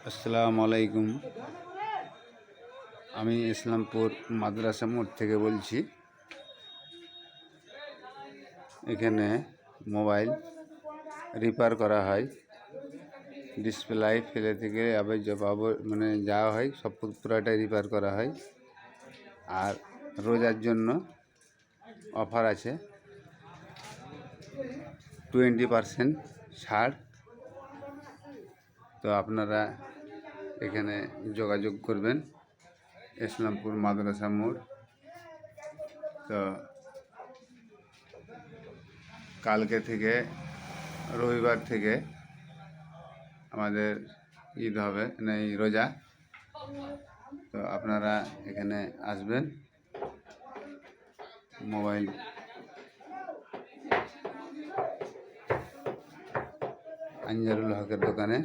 আসসালামু আলাইকুম। আমি ইসলামপুর মাদ্রাসা মোড় থেকে বলছি। এখানে মোবাইল রিপেয়ার করা হয়, ডিসপ্লে ফেলে থেকে আবার মানে যাওয়া হয়, সব পুরাটাই রিপেয়ার করা হয়। আর রোজার জন্য অফার আছে 20% ছাড়। তো আপনারা এখানে যোগাযোগ করবেন, ইসলামপুর মাদ্রাসা মোড়। তো কালকে থেকে, রবিবার থেকে আমাদের ঈদ হবে, এই রোজা। তো আপনারা এখানে আসবেন মোবাইল আনজারুল হকের দোকানে,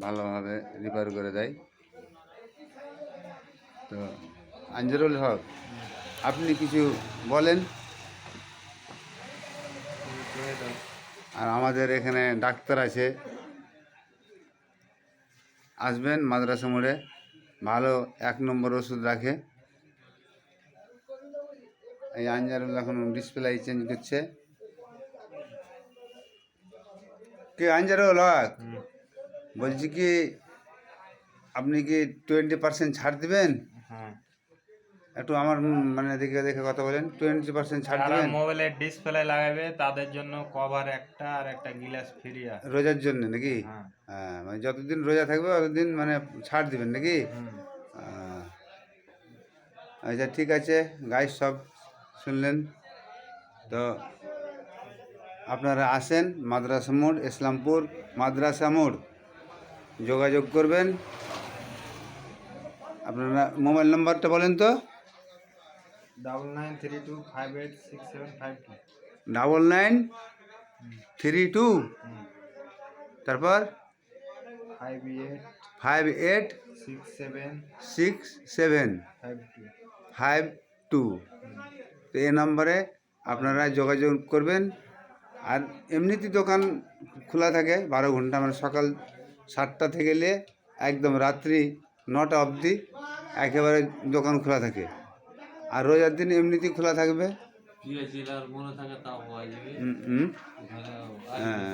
ভালোভাবে রিপেয়ার করে দেয়। তো আনজারুল হক, আপনি কিছু বলেন। আর আমাদের এখানে ডাক্তার আছে, আসবেন মাদ্রাসা মোড়ে, ভালো 1 নম্বর ওষুধ রাখে। এই আনজারুল এখন ডিসপ্লে চেঞ্জ করছে। কি আনজারুল হক, বলছি কি আপনি কি 20% ছাড় দিবেন? একটু আমার মানে দেখে দেখে কথা বলেন। 20% ছাড় দিবেন? মোবাইলের ডিসপ্লে লাগাবে তাদের জন্য কভার একটা আর একটা গ্লাস ফ্রি আছে রোজার জন্য নাকি? হ্যাঁ, মানে যতদিন রোজা থাকবে ততদিন মানে ছাড় দিবেন নাকি? আচ্ছা, ঠিক আছে গাইস, সব শুনলেন তো। আপনারা আসেন মাদ্রাসা মোড়, ইসলামপুর মাদ্রাসা মোড়, যোগাযোগ করবেন। আপনারা মোবাইল নাম্বারটা বলেন তো। 9932586752 9932 তারপর 586752। তো এই নম্বরে আপনারা যোগাযোগ করবেন। আর এমনিতে দোকান খোলা থাকে 12 ঘন্টা, মানে সকাল 7টা থেকে নিয়ে একদম রাত্রি 9টা অবধি একেবারে দোকান খোলা থাকে। আর রোজার দিন এমনিতেই খোলা থাকবে। হ্যাঁ,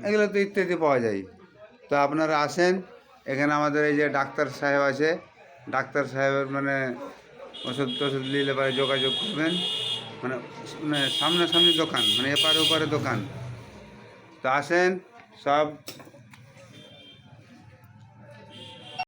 এগুলো তো ইত্যাদি পাওয়া যায়। তো আপনারা আসেন এখানে। আমাদের এই যে ডাক্তার সাহেব আছে, ডাক্তার সাহেবের মানে ওষুধ টষুধ নিলে পরে যোগাযোগ করবেন। মানে সামনাসামনি দোকান, মানে এপারে ওপারে দোকান। তো আসেন, সব